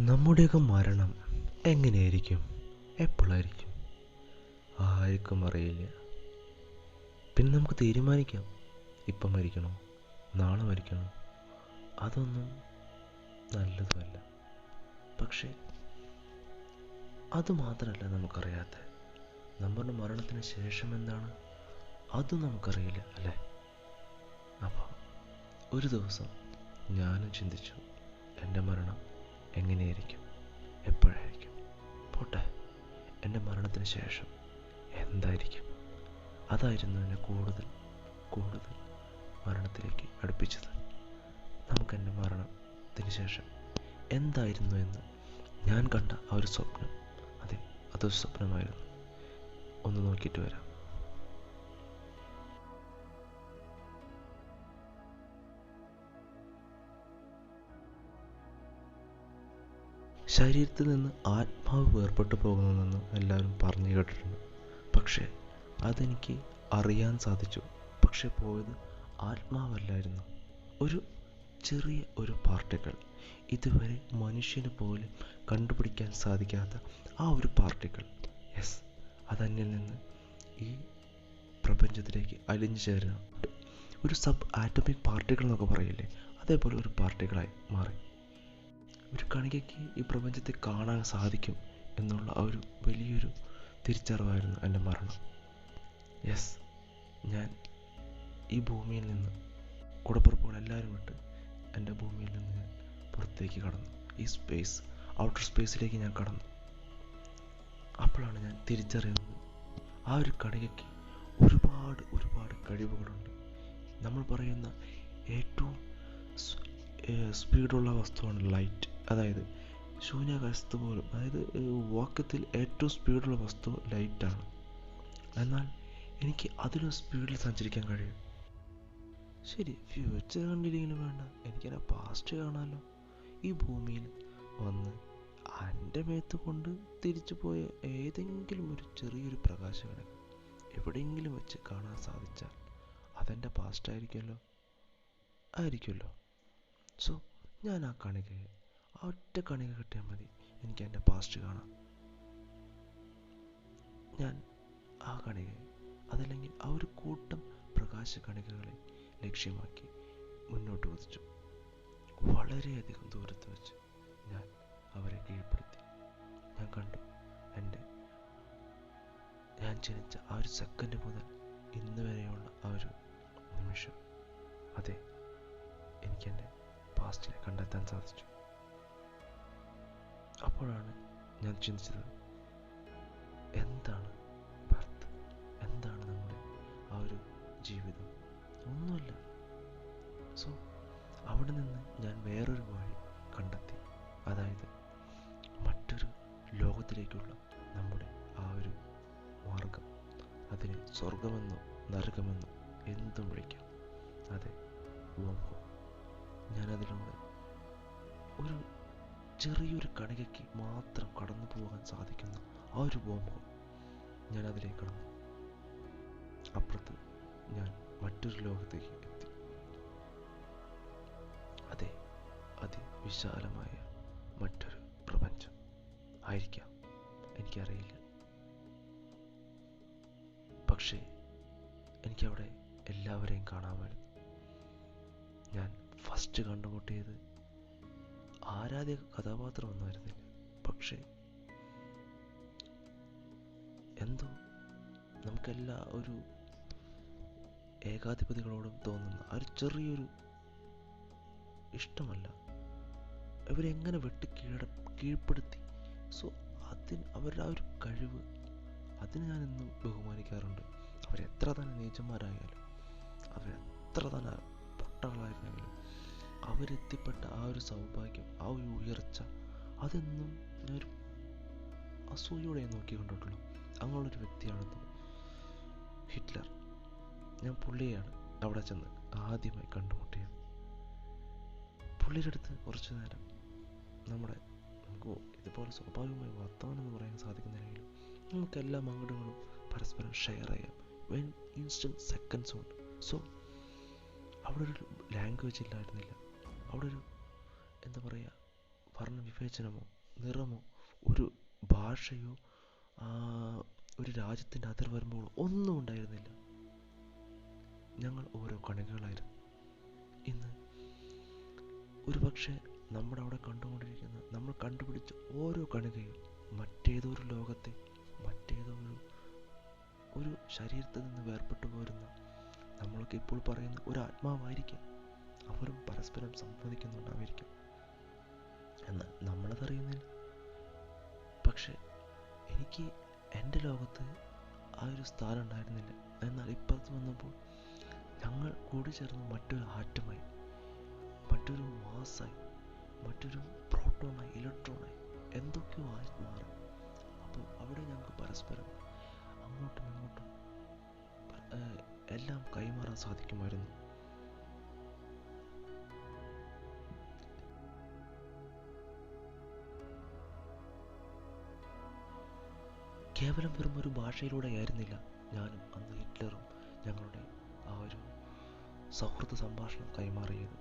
നമ്മുടെയൊക്കെ മരണം എങ്ങനെയായിരിക്കും, എപ്പോഴായിരിക്കും, ആർക്കും അറിയില്ല. പിന്നെ നമുക്ക് തീരുമാനിക്കാം, ഇപ്പം മരിക്കണോ നാളെ മരിക്കണോ. അതൊന്നും നല്ലതുമല്ല. പക്ഷേ അതുമാത്രമല്ല നമുക്കറിയാത്ത, നമ്മുടെ മരണത്തിന് ശേഷം എന്താണ് അതും നമുക്കറിയില്ല അല്ലേ. അപ്പോൾ ഒരു ദിവസം ഞാനും ചിന്തിച്ചു, എൻ്റെ മരണം എങ്ങനെയായിരിക്കും, എപ്പോഴായിരിക്കും, പോട്ടെ എൻ്റെ മരണത്തിന് ശേഷം എന്തായിരിക്കും. അതായിരുന്നു എന്നെ കൂടുതൽ കൂടുതൽ മരണത്തിലേക്ക് അടുപ്പിച്ചത്. നമുക്ക് എൻ്റെ മരണത്തിന് ശേഷം എന്തായിരുന്നു എന്ന് ഞാൻ കണ്ട ആ ഒരു സ്വപ്നം, അതെ, അതൊരു സ്വപ്നമായിരുന്നു. ഒന്ന് നോക്കിയിട്ട് വരാം. ശരീരത്തിൽ നിന്ന് ആത്മാവ് വേർപെട്ടു പോകുന്നതെന്ന് എല്ലാവരും പറഞ്ഞു കേട്ടിട്ടുണ്ട്. പക്ഷേ അതെനിക്ക് അറിയാൻ സാധിച്ചു. പക്ഷെ പോയത് ആത്മാവല്ലായിരുന്നു, ഒരു ചെറിയ ഒരു പാർട്ടിക്കിൾ. ഇതുവരെ മനുഷ്യന് പോലും കണ്ടുപിടിക്കാൻ സാധിക്കാത്ത ആ ഒരു പാർട്ടിക്കിൾ. യെസ്, അതന്നിൽ നിന്ന് ഈ പ്രപഞ്ചത്തിലേക്ക് അലിഞ്ഞു ചേരുന്നുണ്ട്. ഒരു സബ് ആറ്റോമിക് പാർട്ടിക്കിൾ എന്നൊക്കെ പറയില്ലേ, അതേപോലെ ഒരു പാർട്ടിക്കിളായി മാറി. ഒരു കണികയ്ക്ക് ഈ പ്രപഞ്ചത്തെ കാണാൻ സാധിക്കും എന്നുള്ള ആ ഒരു വലിയൊരു തിരിച്ചറിവായിരുന്നു എൻ്റെ മരണം. യെസ്, ഞാൻ ഈ ഭൂമിയിൽ നിന്ന് കൂടപ്പുറപ്പുകളെല്ലാവരും വിട്ട് എൻ്റെ ഭൂമിയിൽ നിന്ന് ഞാൻ പുറത്തേക്ക് കടന്നു. ഈ സ്പേസ്, ഔട്ടർ സ്പേസിലേക്ക് ഞാൻ കടന്നു. അപ്പോഴാണ് ഞാൻ തിരിച്ചറിയുന്നത്, ആ ഒരു കണികയ്ക്ക് ഒരുപാട് ഒരുപാട് കഴിവുകളുണ്ട്. നമ്മൾ പറയുന്ന ഏറ്റവും സ്പീഡുള്ള വസ്തുവാണ് ലൈറ്റ്. അതായത് ശൂന്യാകാശത്ത് പോലും, അതായത് വാക്യത്തിൽ ഏറ്റവും സ്പീഡുള്ള വസ്തു ലൈറ്റാണ്. എന്നാൽ എനിക്ക് അതിലും സ്പീഡിൽ സഞ്ചരിക്കാൻ കഴിയും. ശരി, ഫ്യൂച്ചർ കണ്ടില്ലെങ്കിലും വേണ്ട, എനിക്കെൻ്റെ പാസ്റ്റ് കാണാമല്ലോ. ഈ ഭൂമിയിൽ വന്ന് എൻ്റെ മേത്ത് കൊണ്ട് തിരിച്ചു പോയ ഏതെങ്കിലും ഒരു ചെറിയൊരു പ്രകാശകണം എവിടെയെങ്കിലും വെച്ച് കാണാൻ സാധിച്ചാൽ അതെൻ്റെ പാസ്റ്റ് ആയിരിക്കുമല്ലോ. സോ ഞാൻ ആ കണികയെ, ആ ഒറ്റ കണിക കിട്ടിയാൽ മതി, എനിക്ക് എൻ്റെ പാസ്റ്റ് കാണാം. ഞാൻ ആ കണികയെ, അതല്ലെങ്കിൽ ആ ഒരു കൂട്ടം പ്രകാശ കണികകളെ ലക്ഷ്യമാക്കി മുന്നോട്ട് കുതിച്ചു. വളരെയധികം ദൂരത്ത് വെച്ച് ഞാൻ അവരെ കീഴ്പ്പെടുത്തി. ഞാൻ കണ്ടു, ഞാൻ ജനിച്ച ആ ഒരു സെക്കൻഡ് മുതൽ ഇന്ന് വരെയുള്ള ആ ഒരു നിമിഷം, അതെ, എനിക്കെൻ്റെ പാസ്റ്റിനെ കണ്ടെത്താൻ സാധിച്ചു. അപ്പോഴാണ് ഞാൻ ചിന്തിച്ചത്, എന്താണ് ബർത്ത്, എന്താണ് നമ്മുടെ ആ ഒരു ജീവിതം? ഒന്നുമില്ല. സോ അവിടെ നിന്ന് ഞാൻ വേറൊരു വഴി കണ്ടെത്തി. അതായത് മറ്റൊരു ലോകത്തിലേക്കുള്ള നമ്മുടെ ആ ഒരു മാർഗം. അതിന് സ്വർഗമെന്നോ നരകമെന്നോ എന്തും വിളിക്കാം. അതെ, വോംഹോ. ഞാനതിലൂടെ ഒരു ചെറിയൊരു കണികയ്ക്ക് മാത്രം കടന്നു പോകാൻ സാധിക്കുന്ന ആ ഒരു വോംഹോ, ഞാൻ അതിലേക്ക് കടന്നു. അപ്പുറത്ത് ഞാൻ മറ്റൊരു ലോകത്തേക്ക് എത്തി. അതെ, അതിവിശാലമായ മറ്റൊരു പ്രപഞ്ചം ആയിരിക്കാം, എനിക്കറിയില്ല. പക്ഷേ എനിക്കവിടെ എല്ലാവരെയും കാണാമായിരുന്നു. ഞാൻ ഫസ്റ്റ് കണ്ടുമുട്ടിയത് ആരാധ്യ കഥാപാത്രമൊന്നും ആയിരുന്നില്ല. പക്ഷേ എന്തോ നമുക്കെല്ലാ ഒരു ഏകാധിപതികളോടും തോന്നുന്ന ആ ഒരു ചെറിയൊരു ഇഷ്ടമല്ല, ഇവരെങ്ങനെ കീഴ്പ്പെടുത്തി. സോ അവരുടെ ആ ഒരു കഴിവ്, അതിന് ഞാൻ ഇന്നും ബഹുമാനിക്കാറുണ്ട്. അവരെത്ര തന്നെ നീചന്മാരായാലും, അവരെത്ര തന്നെ പൊട്ടകളായിരുന്നെങ്കിലും, അവരെത്തിപ്പെട്ട ആ ഒരു സൗഭാഗ്യം, ആ ഒരു ഉയർച്ച, അതെന്നും ഞാനൊരു അസൂയോടെ നോക്കി കണ്ടിട്ടുള്ളൂ. അങ്ങനെയുള്ളൊരു വ്യക്തിയാണെന്ന് ഹിറ്റ്ലർ. ഞാൻ പുള്ളിയാണ് അവിടെ ചെന്ന് ആദ്യമായി കണ്ടുമുട്ടിയത്. പുള്ളിയുടെ അടുത്ത് കുറച്ചു നേരം നമുക്ക് ഇതുപോലെ സ്വാഭാവികമായി വർത്തമാനം എന്ന് പറയാൻ സാധിക്കുന്നില്ലെങ്കിലും നമുക്കെല്ലാ മംഗളങ്ങളും പരസ്പരം ഷെയർ ചെയ്യാം ഇൻസ്റ്റൻറ്റ് സെക്കൻഡ്സ് കൊണ്ട്. സോ അവിടെ ഒരു ലാംഗ്വേജ് ഇല്ലായിരുന്നില്ല, അവിടെ ഒരു എന്താ പറയുക, വർണ്ണവിവേചനമോ നിറമോ ഒരു ഭാഷയോ ഒരു രാജ്യത്തിൻ്റെ അതിർവരമ്പുകളോ ഒന്നും ഉണ്ടായിരുന്നില്ല. ഞങ്ങൾ ഓരോ കണികകളായിരുന്നു. ഇന്ന് ഒരുപക്ഷെ നമ്മുടെ അവിടെ കണ്ടുകൊണ്ടിരിക്കുന്ന നമ്മൾ കണ്ടുപിടിച്ച ഓരോ കണികയും മറ്റേതോ ഒരു ലോകത്തെ മറ്റേതോ ഒരു ശരീരത്തിൽ നിന്ന് വേർപെട്ടു പോരുന്ന നമ്മളൊക്കെ ഇപ്പോൾ പറയുന്ന ഒരു ആത്മാവായിരിക്കാം. അവരും പരസ്പരം സംവദിക്കുന്നുണ്ടായിരിക്കാം. എന്നാൽ നമ്മളതറിയുന്നില്ല. പക്ഷെ എനിക്ക് എൻ്റെ ലോകത്ത് ആ ഒരു സ്ഥാനം ഉണ്ടായിരുന്നില്ല. എന്നാൽ ഇപ്പുറത്ത് വന്നപ്പോൾ ഞങ്ങൾ കൂടി ചേർന്ന് മറ്റൊരു ആറ്റമായി, മറ്റൊരു മാസായി, മറ്റൊരു പ്രോട്ടോണായി, ഇലക്ട്രോണായി എന്തൊക്കെയോ ആയി മാറി. അപ്പോൾ അവിടെ ഞങ്ങൾക്ക് പരസ്പരം അങ്ങോട്ടും ഇങ്ങോട്ടും എല്ലാം കൈമാറാൻ സാധിക്കുമായിരുന്നു. കേവലം വെറും ഒരു ഭാഷയിലൂടെ ആയിരുന്നില്ല ഞാനും അന്ന് ഹിറ്റ്ലറും ഞങ്ങളുടെ ആ ഒരു സൗഹൃദ സംഭാഷണം കൈമാറിയത്.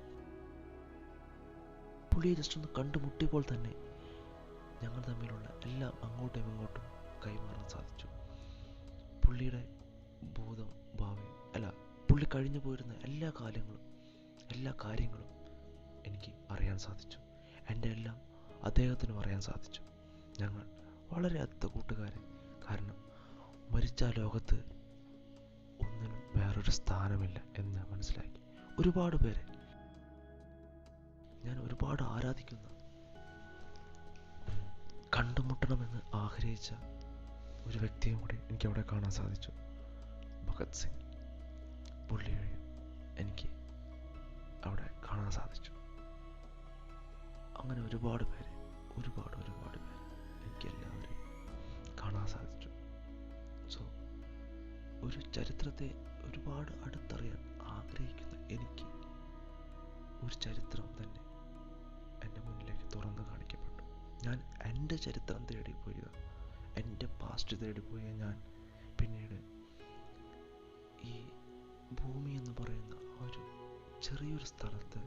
പുള്ളിയെ ജസ്റ്റ് ഒന്ന് കണ്ടുമുട്ടിയപ്പോൾ തന്നെ ഞങ്ങൾ തമ്മിലുള്ള എല്ലാം അങ്ങോട്ടും ഇങ്ങോട്ടും കൈമാറാൻ സാധിച്ചു. പുള്ളിയുടെ ഭൂതം ഭാവി പുള്ളി കഴിഞ്ഞു പോയിരുന്ന എല്ലാ കാര്യങ്ങളും എനിക്ക് അറിയാൻ സാധിച്ചു. എൻ്റെ എല്ലാം അദ്ദേഹത്തിനും അറിയാൻ സാധിച്ചു. ഞങ്ങൾ വളരെ അടുത്ത കൂട്ടുകാരൻ. കാരണം മരിച്ച ലോകത്ത് ഒന്നിനും വേറൊരു സ്ഥാനമില്ല എന്ന് മനസ്സിലാക്കി. ഒരുപാട് പേരെ ഞാൻ ഒരുപാട് ആരാധിക്കുന്ന, കണ്ടുമുട്ടണമെന്ന് ആഗ്രഹിച്ച ഒരു വ്യക്തിയും കൂടി എനിക്ക് അവിടെ കാണാൻ സാധിച്ചു. ഭഗത് സിംഗ്. പുള്ളി വഴി എനിക്ക് അവിടെ കാണാൻ സാധിച്ചു. അങ്ങനെ ഒരുപാട് പേര് എനിക്ക് എല്ലാവരെയും കാണാൻ സാധിച്ചു. സോ ഒരു ചരിത്രത്തെ ഒരുപാട് അടുത്തറിയാൻ ആഗ്രഹിക്കുന്ന എനിക്ക് ഒരു ചരിത്രം തന്നെ എൻ്റെ മുന്നിലേക്ക് തുറന്നു കാണിക്കപ്പെട്ടു. ഞാൻ എൻ്റെ ചരിത്രം തേടിപ്പോയ, എൻ്റെ പാസ്റ്റ് തേടിപ്പോയ ഞാൻ പിന്നീട് ഈ ഭൂമി എന്ന് പറയുന്ന ഒരു ചെറിയൊരു സ്ഥലത്ത്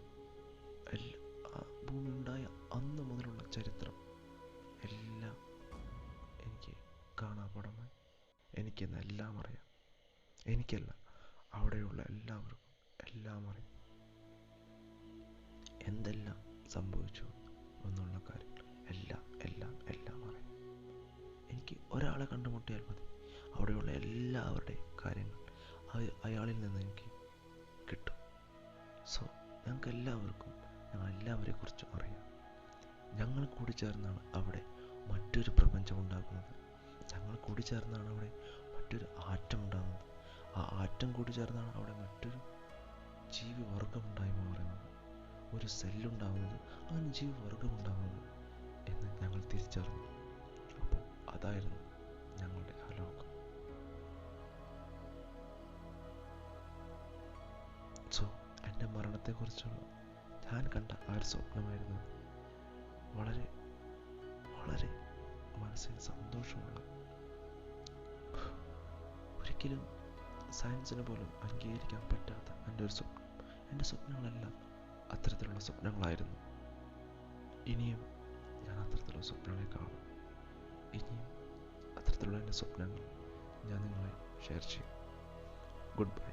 ഭൂമി ഉണ്ടായ അന്ന് മുതലുള്ള ചരിത്രം എല്ലാം എനിക്ക് കാണാപ്പാടമായി. എനിക്കെന്നെല്ലാം അറിയാം. എനിക്കല്ല, അവിടെയുള്ള എല്ലാവർക്കും എല്ലാം അറിയാം. എന്തെല്ലാം സംഭവിച്ചു എന്നുള്ള കാര്യങ്ങൾ എല്ലാം അറിയാം. എനിക്ക് ഒരാളെ കണ്ടുമുട്ടിയാൽ മതി, അവിടെയുള്ള എല്ലാവരുടെയും കാര്യങ്ങൾ അയാളിൽ നിന്ന് എനിക്ക് കിട്ടും. സോ ഞങ്ങൾ എല്ലാവരെ കുറിച്ചും അറിയാം. ഞങ്ങൾ കൂടി ചേർന്നാണ് അവിടെ മറ്റൊരു പ്രപഞ്ചം ഉണ്ടാകുന്നത്. ഞങ്ങൾ കൂടി ചേർന്നാണ് അവിടെ മറ്റൊരു ആറ്റം ഉണ്ടാകുന്നത്. ആ ആറ്റം കൂടി ചേർന്നാണ് അവിടെ മറ്റൊരു ജീവിവർഗം ഉണ്ടായി മാറുന്നത്, ഒരു സെല്ലുണ്ടാകുന്നത്, അങ്ങനെ ജീവിവർഗം ഉണ്ടാകുന്നത് എന്ന് ഞങ്ങൾ തിരിച്ചറിഞ്ഞു. അപ്പോൾ അതായിരുന്നു ഞങ്ങളുടെ ആ ലോകം. സോ എൻ്റെ മരണത്തെക്കുറിച്ചുള്ള ഞാൻ കണ്ട ആ ഒരു സ്വപ്നമായിരുന്നു വളരെ വളരെ മനസ്സിന് സന്തോഷമുള്ള, ഒരിക്കലും സയൻസിന് പോലും അംഗീകരിക്കാൻ പറ്റാത്ത എൻ്റെ ഒരു സ്വപ്നം. എൻ്റെ സ്വപ്നങ്ങളെല്ലാം അത്തരത്തിലുള്ള സ്വപ്നങ്ങളായിരുന്നു. ഇനിയും ഞാൻ അത്തരത്തിലുള്ള സ്വപ്നങ്ങളെ കാണും. ഇനിയും അത്തരത്തിലുള്ള എൻ്റെ സ്വപ്നങ്ങൾ ഞാൻ നിങ്ങളെ ഷെയർ ചെയ്യും. Good bye.